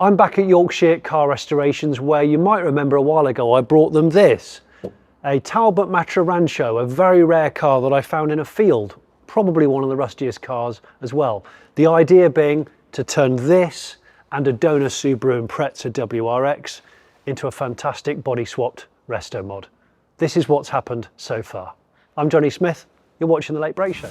I'm back at Yorkshire Car Restorations, where you might remember a while ago I brought them this, a Talbot Matra Rancho, a very rare car that I found in a field, probably one of the rustiest cars as well. The idea being to turn this and a donor Subaru Impreza WRX into a fantastic body swapped resto mod. This is what's happened so far. I'm Jonny Smith, you're watching The Late Break Show.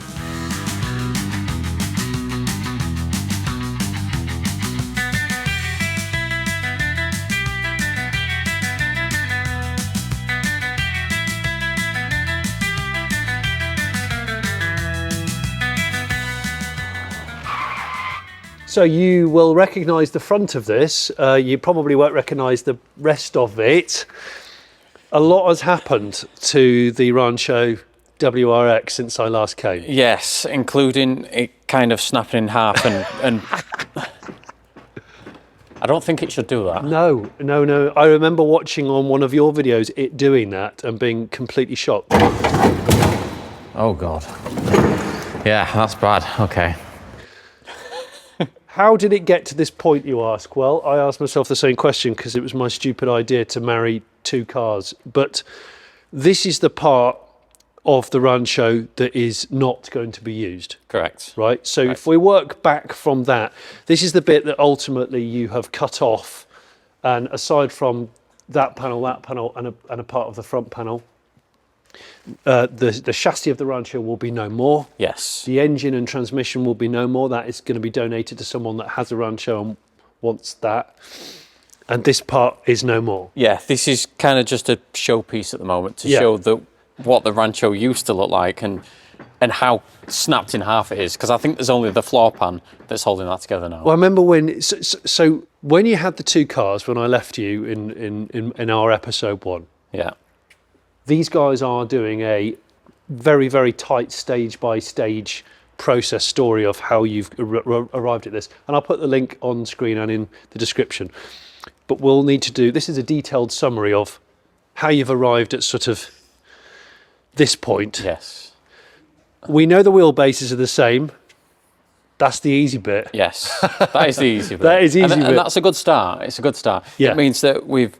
So you will recognise the front of this, you probably won't recognise the rest of it. A lot has happened to the Rancho WRX since I last came. Yes, including it kind of snapping in half and I don't think it should do that. No. I remember watching on one of your videos it doing that and being completely shocked. Oh God. Yeah, that's bad. Okay. How did it get to this point, you ask? Well, I asked myself the same question because it was my stupid idea to marry two cars. But this is the part of the Rancho that is not going to be used. Correct. Right? So if we work back from that, this is the bit that ultimately you have cut off. And aside from that panel, and a part of the front panel, the chassis of the Rancho will be no more. Yes. The engine and transmission will be no more. That is going to be donated to someone that has a Rancho and wants that. And this part is no more. Yeah, this is kind of just a showpiece at the moment to show what the Rancho used to look like and how snapped in half it is. Because I think there's only the floor pan that's holding that together now. Well, I remember so when you had the two cars, when I left you in our episode 1. Yeah. These guys are doing a very, very tight stage-by-stage process story of how you've arrived at this. And I'll put the link on screen and in the description. But we'll need to do, this is a detailed summary of how you've arrived at sort of this point. Yes. We know the wheelbases are the same. That's the easy bit. Yes, that is the easy bit. That is easy bit. And that's a good start. It's a good start. Yeah. It means that we've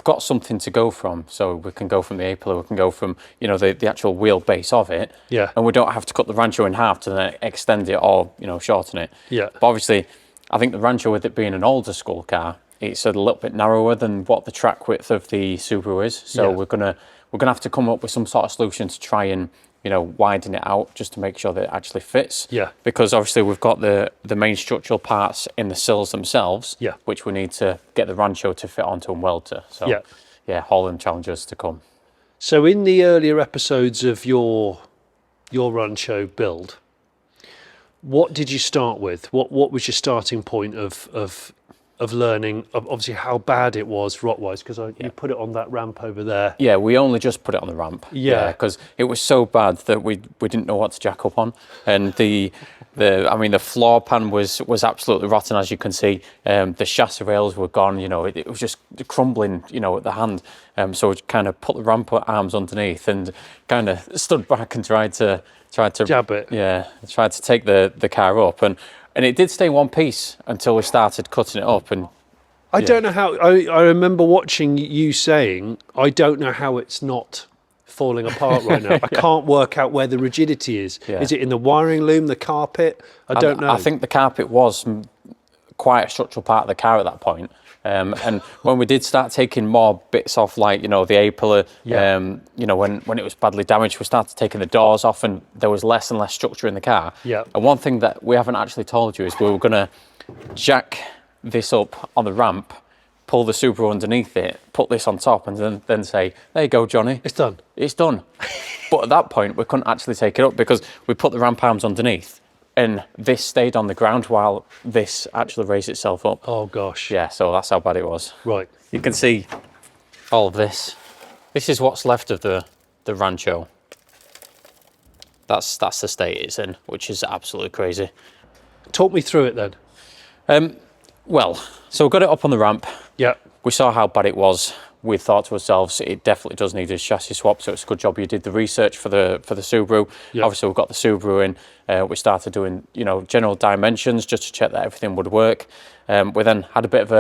got something to go from. So we can go from the A-pillar, we can go from, the actual wheelbase of it. Yeah. And we don't have to cut the Rancho in half to then extend it or, shorten it. Yeah. But obviously, I think the Rancho, with it being an older school car, it's a little bit narrower than what the track width of the Subaru is. So we're gonna have to come up with some sort of solution to try and, widen it out just to make sure that it actually fits. Yeah. Because obviously we've got the main structural parts in the sills themselves, which we need to get the Rancho to fit onto and weld to. So all them challenges to come. So in the earlier episodes of your Rancho build, what did you start with? What was your starting point of learning, obviously how bad it was rot-wise, because you put it on that ramp over there. Yeah, we only just put it on the ramp. Yeah. Because it was so bad that we didn't know what to jack up on. And the floor pan was absolutely rotten, as you can see. The chassis rails were gone, it was just crumbling, at the hand. So we kind of put the ramp arms underneath and kind of stood back and tried to jab it. Yeah, tried to take the car up. And it did stay in one piece until we started cutting it up. And I don't know how, I remember watching you saying, I don't know how it's not falling apart right now. I can't work out where the rigidity is. Yeah. Is it in the wiring loom, the carpet? I don't know. I think the carpet was quite a structural part of the car at that point. And when we did start taking more bits off, like, the A-pillar, when it was badly damaged, we started taking the doors off and there was less and less structure in the car. Yeah. And one thing that we haven't actually told you is we were going to jack this up on the ramp, pull the Subaru underneath it, put this on top and then say, there you go, Johnny. It's done. It's done. But at that point, we couldn't actually take it up because we put the ramp arms underneath. And this stayed on the ground while this actually raised itself up. Oh, gosh. Yeah, so that's how bad it was. Right. You can see all of this. This is what's left of the Rancho. That's the state it's in, which is absolutely crazy. Talk me through it then. Well, so we got it up on the ramp. Yeah. We saw how bad it was. we thought to ourselves, it definitely does need a chassis swap. So it's a good job you did the research for the Subaru. Yep. Obviously, we've got the Subaru in. We started doing, you know, general dimensions just to check that everything would work. We then had a bit of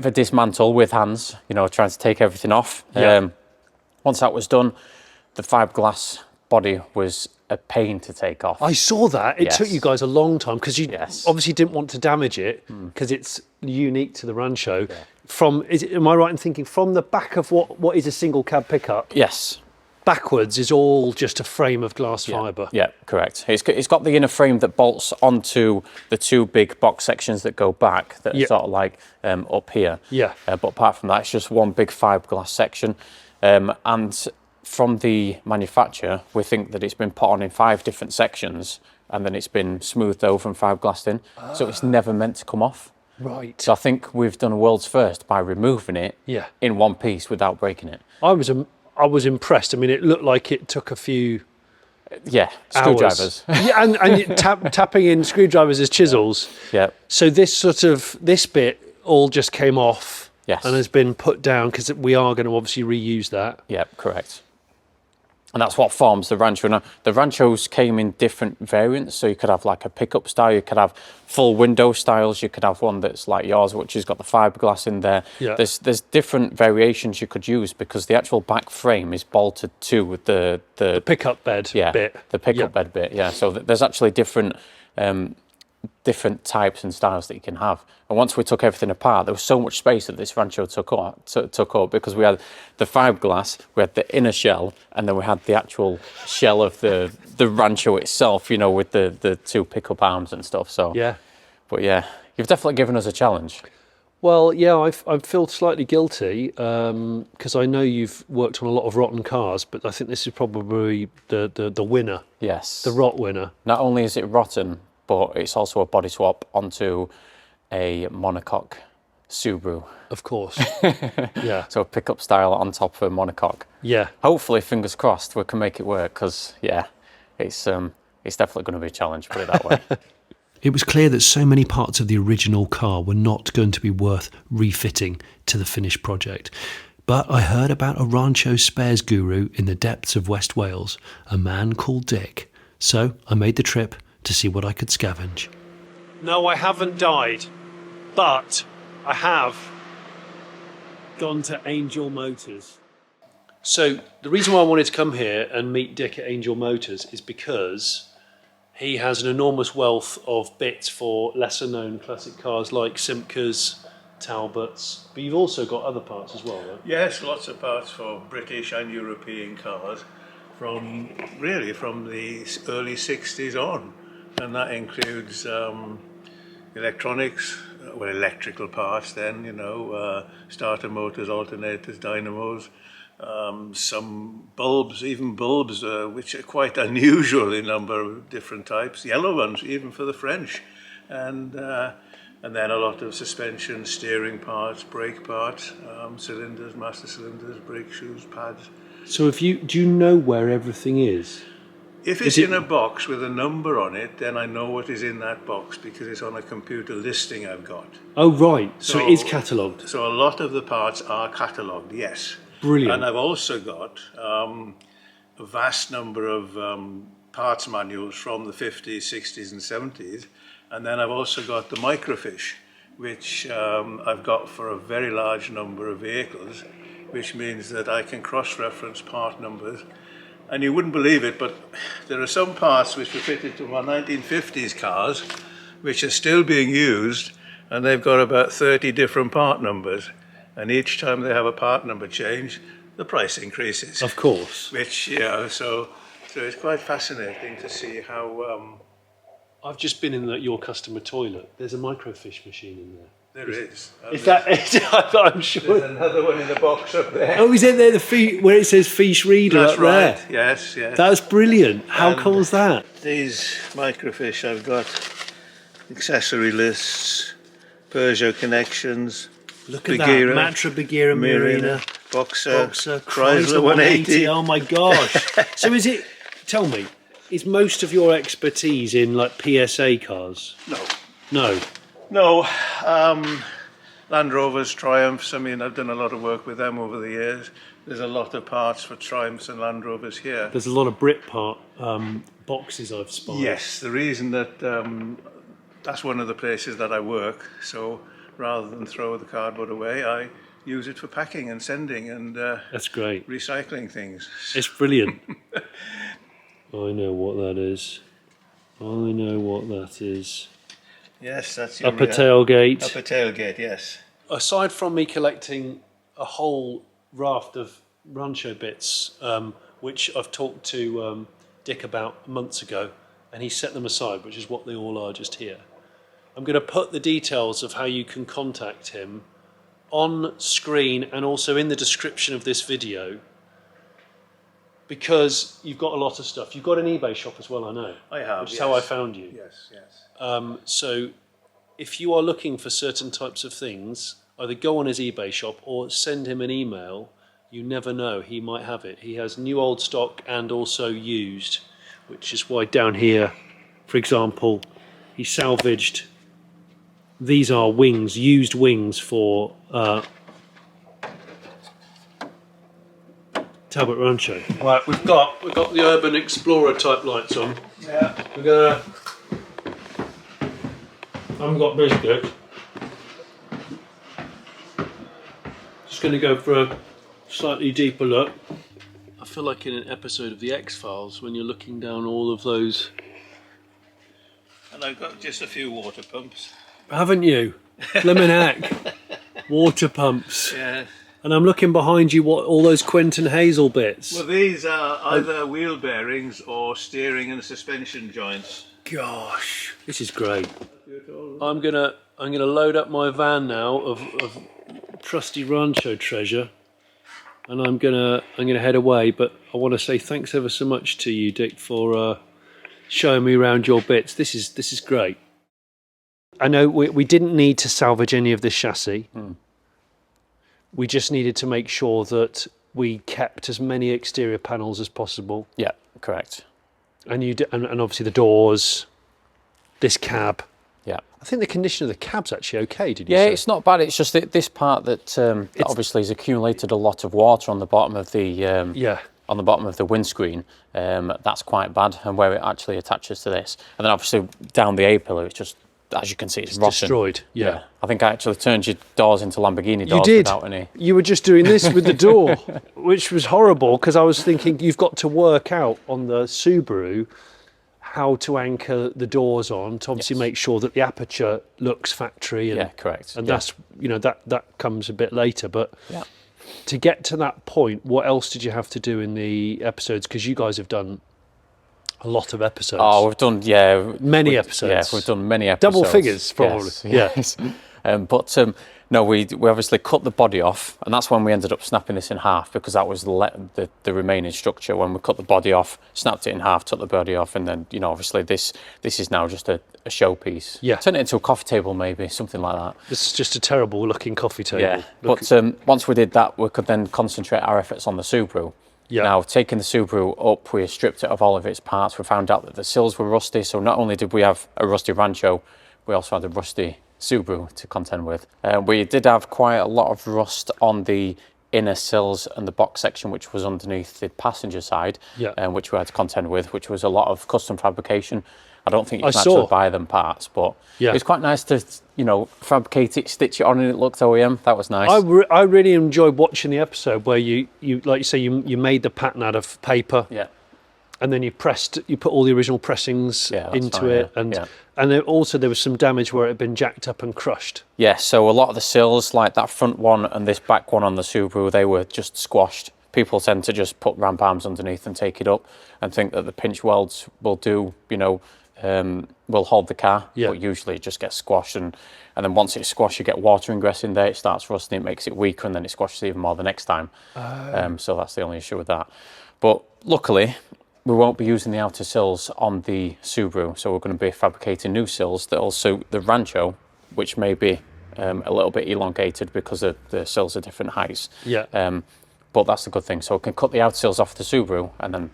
a dismantle with hands, you know, trying to take everything off. Yep. Once that was done, the fiberglass body was a pain to take off. I saw that. It took you guys a long time because you obviously didn't want to damage it because it's unique to the Rancho. Yeah. Am I right in thinking from the back of what is a single cab pickup? Yes. Backwards is all just a frame of glass fibre. Yeah, correct. It's got the inner frame that bolts onto the two big box sections that go back that are sort of like up here. Yeah. But apart from that, it's just one big fiberglass section. And from the manufacturer, we think that it's been put on in 5 different sections and then it's been smoothed over and fiberglassed in. So it's never meant to come off. Right. So I think we've done a world's first by removing it in one piece without breaking it. I was impressed. I mean, it looked like it took a few screwdrivers. Yeah, and tapping in screwdrivers as chisels. Yeah. So this bit all just came off. Yes. And has been put down because we are going to obviously reuse that. Yeah, correct. And that's what forms the Rancho. Now, the Ranchos came in different variants, so you could have like a pickup style, you could have full window styles, you could have one that's like yours, which has got the fiberglass in there. Yeah. There's different variations you could use because the actual back frame is bolted to the pickup bed bit. The pickup bed bit, yeah. So there's actually different types and styles that you can have. And once we took everything apart, there was so much space that this Rancho took up because we had the fiberglass, we had the inner shell, and then we had the actual shell of the Rancho itself, you know, with the 2 pickup arms and stuff. So but yeah, you've definitely given us a challenge. Well, yeah, I feel slightly guilty because I know you've worked on a lot of rotten cars, but I think this is probably the winner. Yes. The rot winner. Not only is it rotten, but it's also a body swap onto a monocoque Subaru. Of course. Yeah. So a pickup style on top of a monocoque. Yeah. Hopefully, fingers crossed, we can make it work because, it's definitely going to be a challenge, put it that way. It was clear that so many parts of the original car were not going to be worth refitting to the finished project. But I heard about a Rancho spares guru in the depths of West Wales, a man called Dick. So I made the trip to see what I could scavenge. No, I haven't died, but I have gone to Angel Motors. So the reason why I wanted to come here and meet Dick at Angel Motors is because he has an enormous wealth of bits for lesser known classic cars like Simcas, Talbots, but you've also got other parts as well, right? Yes, lots of parts for British and European cars from the early 60s on. And that includes electronics, electrical parts then, starter motors, alternators, dynamos, some bulbs, which are quite unusual in number of different types, yellow ones even for the French, and then a lot of suspension, steering parts, brake parts, cylinders, master cylinders, brake shoes, pads. So do you know where everything is? If it's in a box with a number on it, then I know what is in that box because it's on a computer listing I've got. Oh, right. So it is catalogued. So a lot of the parts are catalogued, yes. Brilliant. And I've also got a vast number of parts manuals from the 50s, 60s and 70s. And then I've also got the microfiche, which I've got for a very large number of vehicles, which means that I can cross-reference part numbers. And you wouldn't believe it, but there are some parts which were fitted to my 1950s cars, which are still being used, and they've got about 30 different part numbers. And each time they have a part number change, the price increases. Of course. Which, so it's quite fascinating to see how... I've just been in your customer toilet. There's a microfiche machine in there. There is. Is that? I'm sure. There's another one in the box up there. Oh, is it there? Where it says fiche reader That's up right. there. Yes. That's brilliant. How cool is that? These microfiche, I've got accessory lists, Peugeot connections. Look at that. Matra Bagheera Marina, Boxer, Chrysler 180. Oh my gosh. So tell me, is most of your expertise in like PSA cars? No. Land Rovers, Triumphs. I mean, I've done a lot of work with them over the years. There's a lot of parts for Triumphs and Land Rovers here. There's a lot of Brit part boxes I've spied. Yes, the reason that that's one of the places that I work. So rather than throw the cardboard away, I use it for packing and sending and That's great. recycling things. It's brilliant. I know what that is. I know what that is. Yes, that's your Upper tailgate. Upper tailgate, yes. Aside from me collecting a whole raft of Rancho bits, which I've talked to Dick about months ago, and he set them aside, which is what they all are just here. I'm going to put the details of how you can contact him on screen and also in the description of this video, because you've got a lot of stuff. You've got an eBay shop as well, I know. I have, which is yes. how I found you. Yes, yes. So if you are looking for certain types of things, either go on his eBay shop or send him an email. You never know, he might have it. He has new old stock and also used, which is why down here, for example, he salvaged, these are wings, used wings for Talbot Rancho. Right, we've got the Urban Explorer type lights on. Yeah. We're gonna. I haven't got biscuit. Just gonna go for a slightly deeper look. I feel like in an episode of the X-Files when you're looking down all of those. And I've got just a few water pumps. Haven't you? Flimin' heck. Water pumps. Yeah. And I'm looking behind you, what all those Quentin Hazel bits. Well, these are either wheel bearings or steering and suspension joints. Gosh, this is great. I'm gonna load up my van now of trusty Rancho treasure, and I'm gonna head away. But I want to say thanks ever so much to you, Dick, for showing me around your bits. This is great. I know we didn't need to salvage any of this chassis. We just needed to make sure that we kept as many exterior panels as possible. Yeah, correct. And and obviously the doors, this cab. Yeah. I think the condition of the cab's actually okay, did you say? Yeah, it's not bad. It's just that this part that obviously has accumulated a lot of water on the bottom of the on the bottom of the windscreen. That's quite bad, and where it actually attaches to this. And then obviously down the A-pillar, it's just, as you can see, it's rotten. Destroyed, yeah. I think I actually turned your doors into Lamborghini doors You did. without any... You were just doing this with the door, which was horrible, because I was thinking you've got to work out on the Subaru how to anchor the doors on to obviously make sure that the aperture looks factory. And, Yeah, correct. And Yeah. that's, that comes a bit later. But to get to that point, what else did you have to do in the episodes? Because you guys have done a lot of episodes. Oh, we've done, many episodes. Yeah, we've done many episodes. Double figures, probably. Yes. No, we obviously cut the body off, and that's when we ended up snapping this in half, because that was the remaining structure. When we cut the body off, snapped it in half, took the body off, and then, obviously this is now just a showpiece. Yeah. Turn it into a coffee table, maybe, something like that. This is just a terrible looking coffee table. Yeah, but once we did that, we could then concentrate our efforts on the Subaru. Yeah. Now, taking the Subaru up, we stripped it of all of its parts. We found out that the sills were rusty, so not only did we have a rusty Rancho, we also had a rusty Subaru to contend with. We did have quite a lot of rust on the inner sills and the box section, which was underneath the passenger side, which we had to contend with, which was a lot of custom fabrication. I don't think you can actually buy them parts, but it was quite nice to, fabricate it, stitch it on, and it looked OEM. That was nice. I really enjoyed watching the episode where you like you say, you made the pattern out of paper. Yeah. And then you put all the original pressings into it, and then also there was some damage where it had been jacked up and crushed. Yeah, so a lot of the sills, like that front one and this back one on the Subaru, they were just squashed. People tend to just put ramp arms underneath and take it up and think that the pinch welds will do, will hold the car, but usually it just gets squashed, and then once it's squashed, you get water ingress in there, it starts rusting, it makes it weaker, and then it squashes even more the next time. So that's the only issue with that. But luckily, we won't be using the outer sills on the Subaru, so we're going to be fabricating new sills that will suit the Rancho, which may be a little bit elongated because the sills are different heights. But that's a good thing. So we can cut the outer sills off the Subaru and then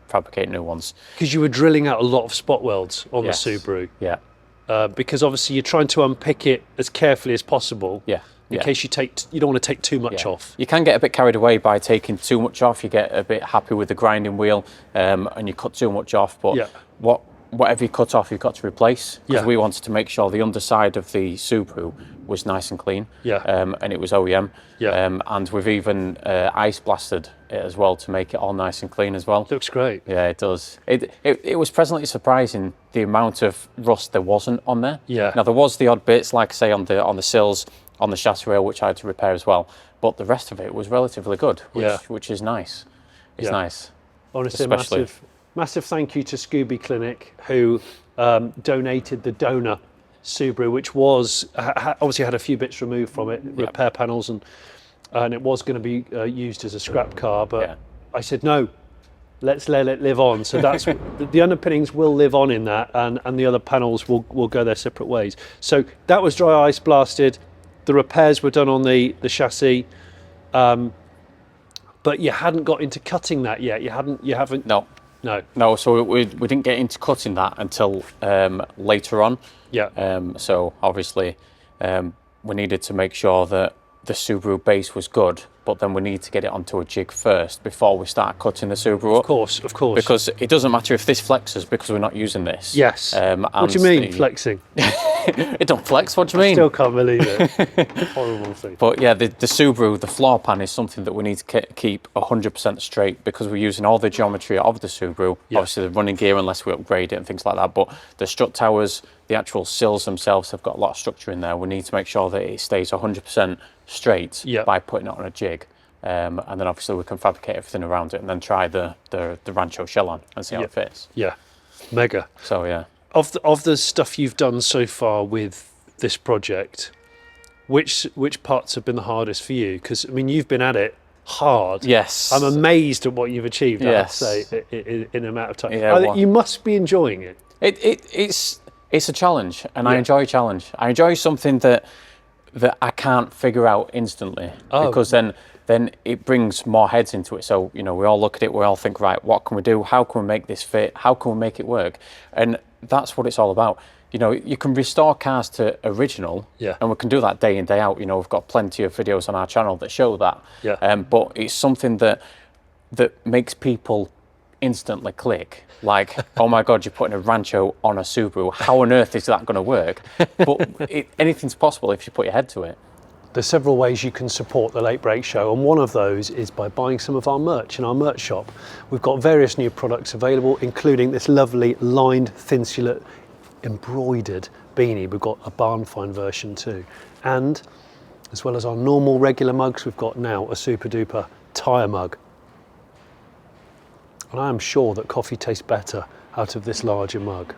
fabricate new ones. Because you were drilling out a lot of spot welds on the Subaru. Yeah. because obviously you're trying to unpick it as carefully as possible. Yeah. In case you don't want to take too much off. You can get a bit carried away by taking too much off. You get a bit happy with the grinding wheel, and you cut too much off. But whatever you cut off, you've got to replace. Because we wanted to make sure the underside of the Subaru was nice and clean. And it was OEM. And we've even ice blasted it as well to make it all nice and clean as well. Looks great. Yeah, it does. It was pleasantly surprising the amount of rust there wasn't on there. Now there was the odd bits, like I say, on the sills, on the chassis rail, which I had to repair as well. But the rest of it was relatively good, which is nice. It's nice. Honestly, massive thank you to Scooby Clinic, who donated the donor Subaru, which was obviously had a few bits removed from it, repair panels, and it was going to be used as a scrap car. But I said no, let's let it live on. So that's the underpinnings will live on in that, and the other panels will go their separate ways. So that was dry ice blasted. The repairs were done on the chassis, but you hadn't got into cutting that yet. You haven't. No. So we didn't get into cutting that until later on. So obviously, we needed to make sure that the Subaru base was good, but then we need to get it onto a jig first before we start cutting the Subaru up. Of course. Because it doesn't matter if this flexes because we're not using this. Yes. What do you mean, flexing? It don't flex, what do you mean? I still can't believe it. Horrible thing. But yeah, the Subaru, the floor pan is something that we need to keep 100% straight because we're using all the geometry of the Subaru. Obviously the running gear, unless we upgrade it and things like that. But the strut towers, the actual sills themselves have got a lot of structure in there. We need to make sure that it stays 100% straight by putting it on a jig. And then obviously we can fabricate everything around it and then try the Rancho shell on and see how it fits. Yeah, mega. So yeah. Of the stuff you've done so far with this project, which parts have been the hardest for you? Because I mean, you've been at it hard. Yes. I'm amazed at what you've achieved. Yes. I have to say in an amount of time. Yeah, you must be enjoying it. It's a challenge, and I enjoy a challenge. I enjoy something that I can't figure out instantly because then it brings more heads into it. So, you know, we all look at it, we all think, right, what can we do? How can we make this fit? How can we make it work? And that's what it's all about. You know, you can restore cars to original, and we can do that day in, day out. You know, we've got plenty of videos on our channel that show that. But it's something that makes people instantly click. Like, oh my God, you're putting a Rancho on a Subaru. How on earth is that going to work? But anything's possible if you put your head to it. There's several ways you can support the Late Break Show, and one of those is by buying some of our merch in our merch shop. We've got various new products available, including this lovely lined, thinsulate, embroidered beanie. We've got a barn find version too. And as well as our normal regular mugs, we've got now a super duper tyre mug. And I am sure that coffee tastes better out of this larger mug.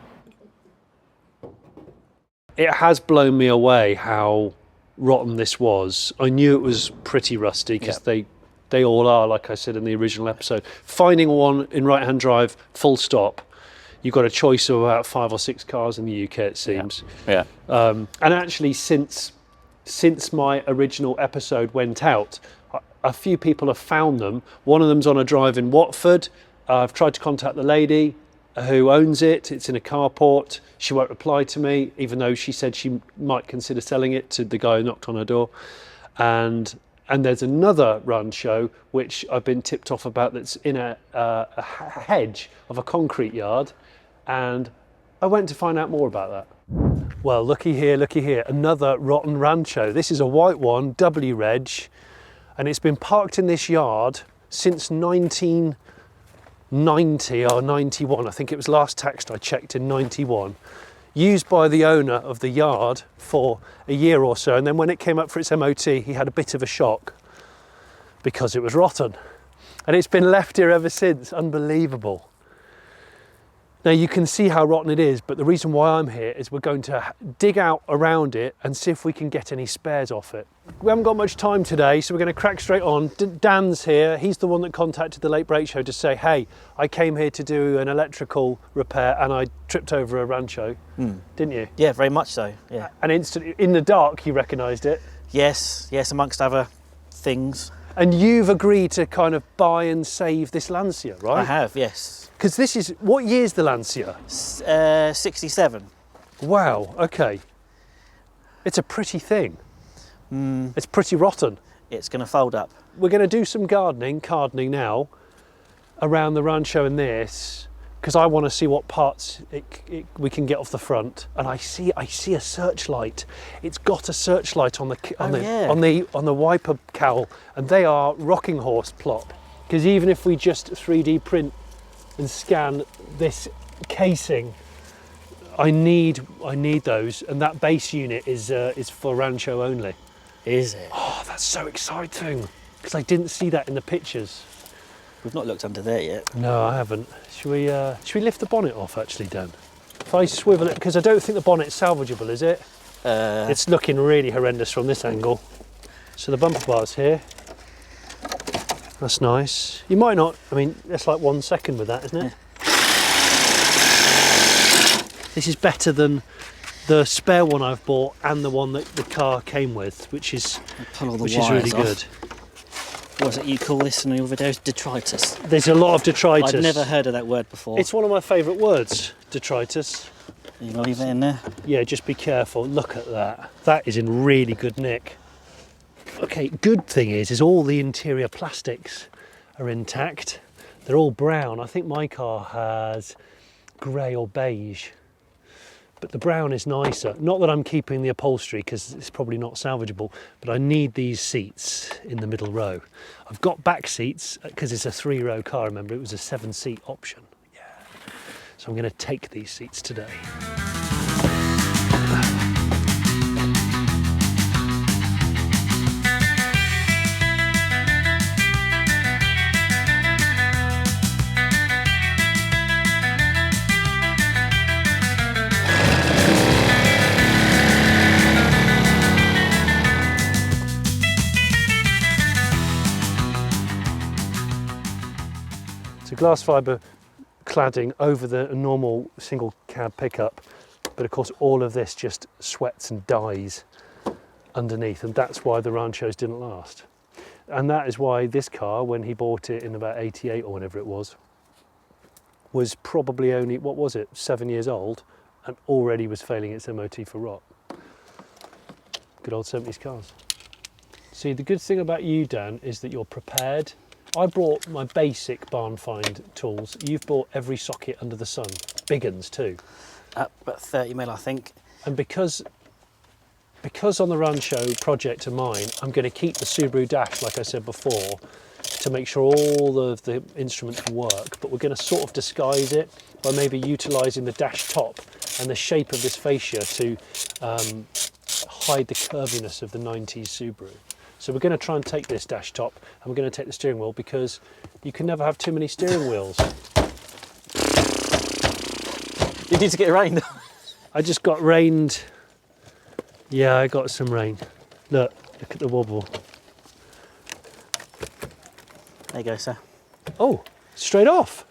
It has blown me away how rotten this was. I knew it was pretty rusty because they all are, like I said in the original episode. Finding one in right-hand drive, full stop, you've got a choice of about 5 or 6 cars in the UK, it seems. And actually, since my original episode went out, a few people have found them. One of them's on a drive in Watford. I've tried to contact the lady who owns it. It's in a carport. She won't reply to me, even though she said she might consider selling it to the guy who knocked on her door. And there's another Rancho which I've been tipped off about that's in a hedge of a concrete yard, and I went to find out more about that. Well, looky here, another rotten Rancho. This is a white one, W reg, and it's been parked in this yard since 1990 or 91. I think it was last taxed, I checked, in 91. Used by the owner of the yard for a year or so, and then when it came up for its MOT, he had a bit of a shock because it was rotten. And it's been left here ever since. Unbelievable. Now you can see how rotten it is, but the reason why I'm here is we're going to dig out around it and see if we can get any spares off it. We haven't got much time today, so we're going to crack straight on. Dan's here. He's the one that contacted the Late Break Show to say, hey, I came here to do an electrical repair and I tripped over a Rancho. Didn't you? Yeah, very much so, yeah. And instantly, in the dark, you recognised it? Yes, amongst other things. And you've agreed to kind of buy and save this Lancia, right? I have, yes. Because this is, what year's the Lancia? 67. Wow, okay. It's a pretty thing. It's pretty rotten. It's going to fold up. We're going to do some gardening now around the Rancho and this, because I want to see what parts we can get off the front. And I see a searchlight. It's got a searchlight on the wiper cowl, and they are rocking horse plop. Because even if we just 3D print and scan this casing, I need those, and that base unit is for Rancho only. Is it? Oh, that's so exciting! Because I didn't see that in the pictures. We've not looked under there yet. No, I haven't. Should we lift the bonnet off actually, Dan? If I swivel it, because I don't think the bonnet's salvageable, is it? It's looking really horrendous from this angle. So the bumper bar's here. That's nice. You might not. I mean, that's like 1 second with that, isn't it? Yeah. This is better than the spare one I've bought and the one that the car came with, which is really good. What is it you call this in your videos? Detritus. There's a lot of detritus. I've never heard of that word before. It's one of my favourite words, detritus. You leave it in there? Yeah, just be careful. Look at that. That is in really good nick. Okay, good thing is all the interior plastics are intact. They're all brown. I think my car has grey or beige. But the brown is nicer. Not that I'm keeping the upholstery because it's probably not salvageable, but I need these seats in the middle row. I've got back seats because it's a 3-row car, remember, it was a 7-seat option. Yeah. So I'm going to take these seats today. Glass fibre cladding over the normal single cab pickup, but of course all of this just sweats and dies underneath, and that's why the Ranchos didn't last. And that is why this car, when he bought it in about 88 or whatever it was probably only, what was it, 7 years old, and already was failing its MOT for rot. Good old 70s cars. See, the good thing about you, Dan, is that you're prepared. I brought my basic barn find tools. You've bought every socket under the sun. Big uns too. About 30mm, I think. And because on the Rancho project of mine, I'm going to keep the Subaru dash, like I said before, to make sure all of the instruments work, but we're going to sort of disguise it by maybe utilising the dash top and the shape of this fascia to hide the curviness of the 90s Subaru. So we're going to try and take this dash top and we're going to take the steering wheel, because you can never have too many steering wheels. You need to get rained. I just got rained. Yeah, I got some rain. Look at the wobble. There you go, sir. Oh, straight off.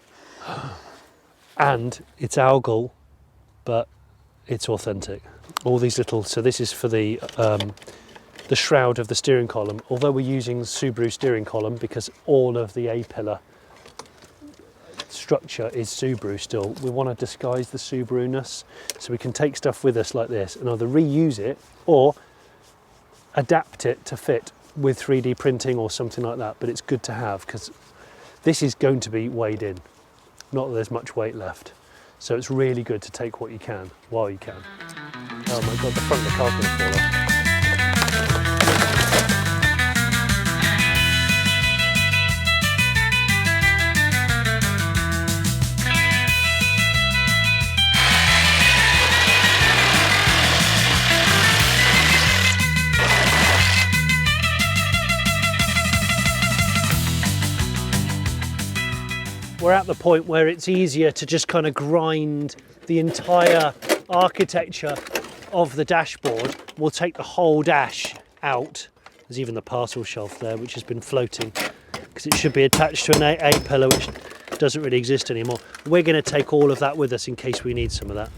And it's algal, but it's authentic. All these little, so this is for the shroud of the steering column. Although we're using Subaru steering column because all of the A-pillar structure is Subaru still, we want to disguise the Subaru-ness, so we can take stuff with us like this and either reuse it or adapt it to fit with 3D printing or something like that. But it's good to have because this is going to be weighed in, not that there's much weight left, so it's really good to take what you can while you can. Oh my god, the front of the car's going to fall off. We're at the point where it's easier to just kind of grind the entire architecture of the dashboard. We'll take the whole dash out. There's even the parcel shelf there, which has been floating because it should be attached to an A-pillar, which doesn't really exist anymore. We're going to take all of that with us in case we need some of that,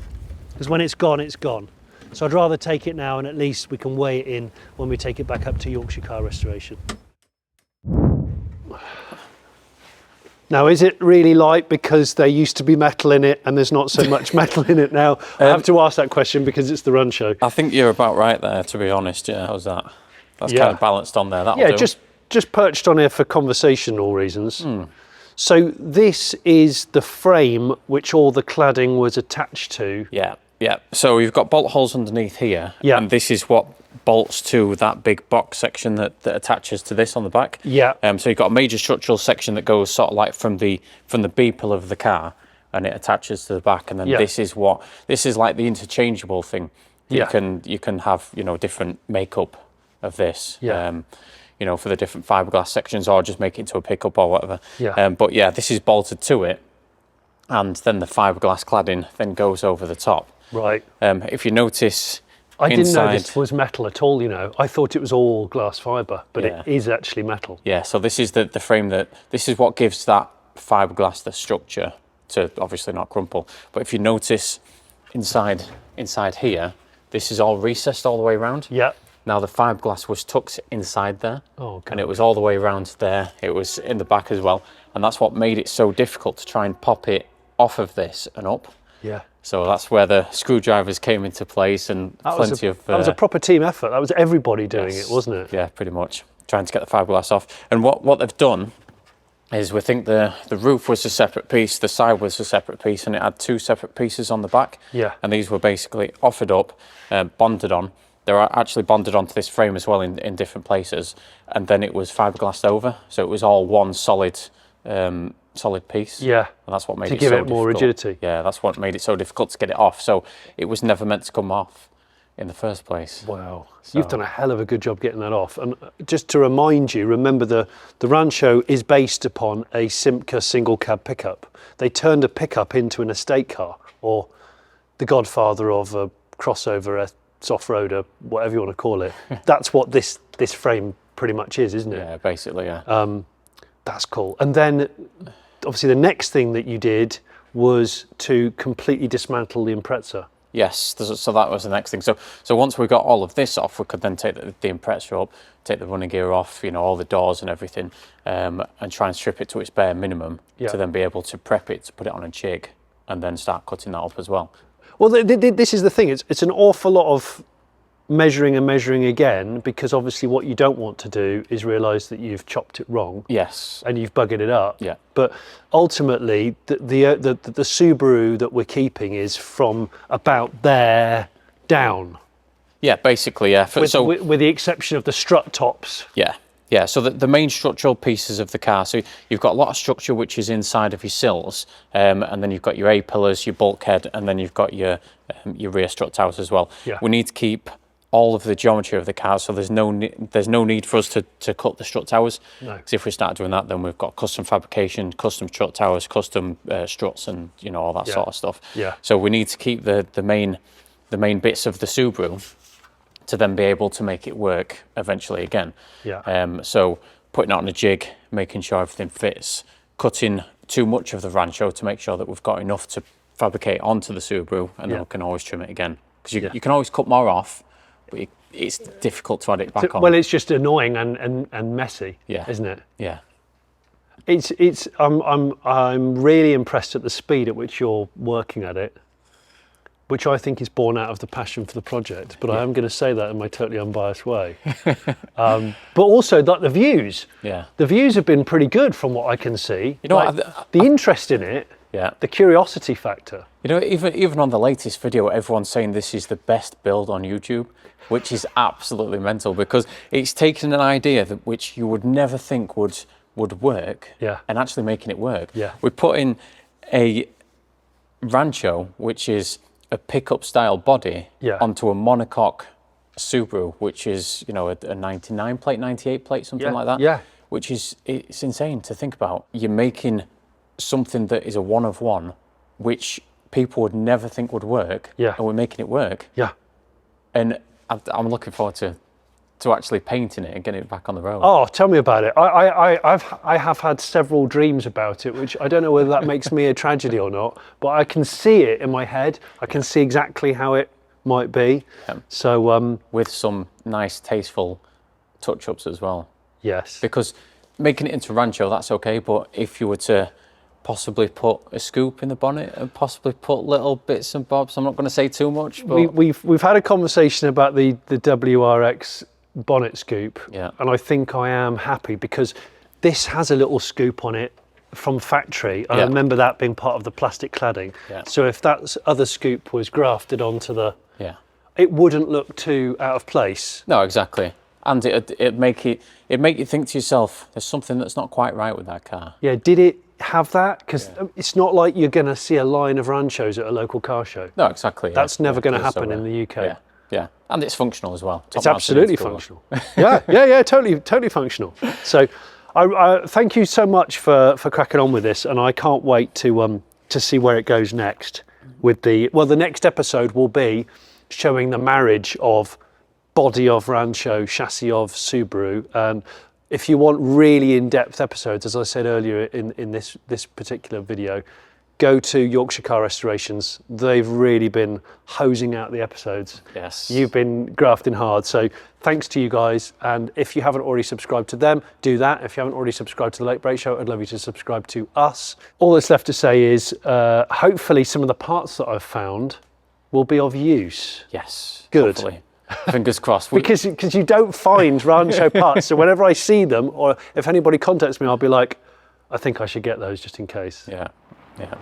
because when it's gone, it's gone. So I'd rather take it now, and at least we can weigh it in when we take it back up to Yorkshire Car Restoration. Now, is it really light because there used to be metal in it and there's not so much metal in it now? I have to ask that question because it's the Rancho. I think you're about right there, to be honest. Yeah, how's that? That's kind of balanced on there. That'll do. just perched on here for conversational reasons. So this is the frame which all the cladding was attached to. Yeah, yeah. So you've got bolt holes underneath here. Yeah. And this is what bolts to that big box section that attaches to this on the back. Yeah. So you've got a major structural section that goes sort of like from the B pillar of the car, and it attaches to the back. And then this is like the interchangeable thing. You can have, you know, different makeup of this. Yeah. You know, for the different fiberglass sections, or just make it into a pickup or whatever. Yeah. But yeah, this is bolted to it, and then the fiberglass cladding then goes over the top. Right. If you notice, I didn't know inside, this was metal at all, you know. I thought it was all glass fibre, but it is actually metal. Yeah, so this is the frame this is what gives that fiberglass the structure to obviously not crumple. But if you notice inside here, this is all recessed all the way around. Yeah. Now the fiberglass was tucked inside there, God. and it was all the way around there. It was in the back as well, and that's what made it so difficult to try and pop it off of this and up. Yeah. So that's where the screwdrivers came into place, and That was a proper team effort. That was everybody doing it, wasn't it? Yeah, pretty much. Trying to get the fiberglass off. And what they've done is, we think the roof was a separate piece, the side was a separate piece, and it had two separate pieces on the back. Yeah. And these were basically offered up, bonded on. They're actually bonded onto this frame as well in different places, and then it was fiberglassed over, so it was all one solid piece. Yeah. And that's what made to it give so it more difficult. rigidity. Yeah, that's what made it so difficult to get it off. So it was never meant to come off in the first place. Wow, you've done a hell of a good job getting that off. And just to remind you, remember the Rancho is based upon a Simca single cab pickup. They turned a pickup into an estate car, or the godfather of a crossover, a off-roader, whatever you want to call it. That's what this frame pretty much is, isn't it? Yeah, basically, yeah. That's cool. And then obviously the next thing that you did was to completely dismantle the Impreza. Yes, so that was the next thing. So once we got all of this off, we could then take the Impreza up, take the running gear off, you know, all the doors and everything, and try and strip it to its bare minimum to then be able to prep it, to put it on a jig, and then start cutting that up as well. Well, this is the thing. It's an awful lot of measuring and measuring again, because obviously what you don't want to do is realise that you've chopped it wrong. Yes. And you've buggered it up. Yeah. But ultimately, the Subaru that we're keeping is from about there down. Yeah, basically, yeah. With the exception of the strut tops. Yeah. Yeah, so the main structural pieces of the car, so you've got a lot of structure which is inside of your sills, and then you've got your A-pillars, your bulkhead, and then you've got your rear strut towers as well. Yeah. We need to keep all of the geometry of the car, so there's no need for us to cut the strut towers. No. Because if we start doing that, then we've got custom fabrication, custom strut towers, custom struts, and you know, all that sort of stuff. Yeah. So we need to keep the main bits of the Subaru to then be able to make it work eventually again. Yeah. So putting it on a jig, making sure everything fits, cutting too much of the Rancho to make sure that we've got enough to fabricate onto the Subaru, and then we can always trim it again. Because you can always cut more off, but it's difficult to add it back on. Well, it's just annoying and messy, isn't it? Yeah. I'm really impressed at the speed at which you're working at it, which I think is born out of the passion for the project. But I am going to say that in my totally unbiased way. But also, like, the views. Yeah. The views have been pretty good from what I can see. You know, like, the interest in it. Yeah. The curiosity factor. You know, even on the latest video, everyone's saying this is the best build on YouTube, which is absolutely mental, because it's taken an idea which you would never think would work, and actually making it work. Yeah. We put in a Rancho, which is a pickup style body, onto a monocoque Subaru, which is, you know, a 99 plate, 98 plate, something like that. Yeah. Which is, it's insane to think about. You're making something that is a one of one, which people would never think would work, and we're making it work. Yeah. And I'm looking forward to actually painting it and getting it back on the road. Oh, tell me about it. I have had several dreams about it, which I don't know whether that makes me a tragedy or not, but I can see it in my head. I can see exactly how it might be. Yeah. So with some nice, tasteful touch-ups as well. Yes. Because making it into Rancho, that's okay. But if you were to possibly put a scoop in the bonnet and possibly put little bits and bobs, I'm not going to say too much. But we've had a conversation about the WRX bonnet scoop, Yeah. and I think I am happy because this has a little scoop on it from factory. I Yeah. remember that being part of the plastic cladding. Yeah. So if that other scoop was grafted onto the, yeah. it wouldn't look too out of place. No, exactly. And it'd make you think to yourself, there's something that's not quite right with that car. Yeah, did it have that? Because it's not like you're going to see a line of Ranchos at a local car show. No, exactly. That's never going to It's so happen in the UK. Yeah, yeah. And it's functional as well. It's absolutely functional. yeah, totally functional. So I thank you so much for cracking on with this, and I can't wait to see where it goes next. With the next episode will be showing the marriage of body of Rancho, chassis of Subaru. And if you want really in-depth episodes, as I said earlier in this particular video, go to Yorkshire Car Restorations. They've really been hosing out the episodes. Yes. You've been grafting hard. So thanks to you guys. And if you haven't already subscribed to them, do that. If you haven't already subscribed to The Late Break Show, I'd love you to subscribe to us. All that's left to say is hopefully some of the parts that I've found will be of use. Yes. Good. Hopefully. Fingers crossed. Because you don't find Rancho parts. So whenever I see them, or if anybody contacts me, I'll be like, I think I should get those just in case. Yeah. Yeah.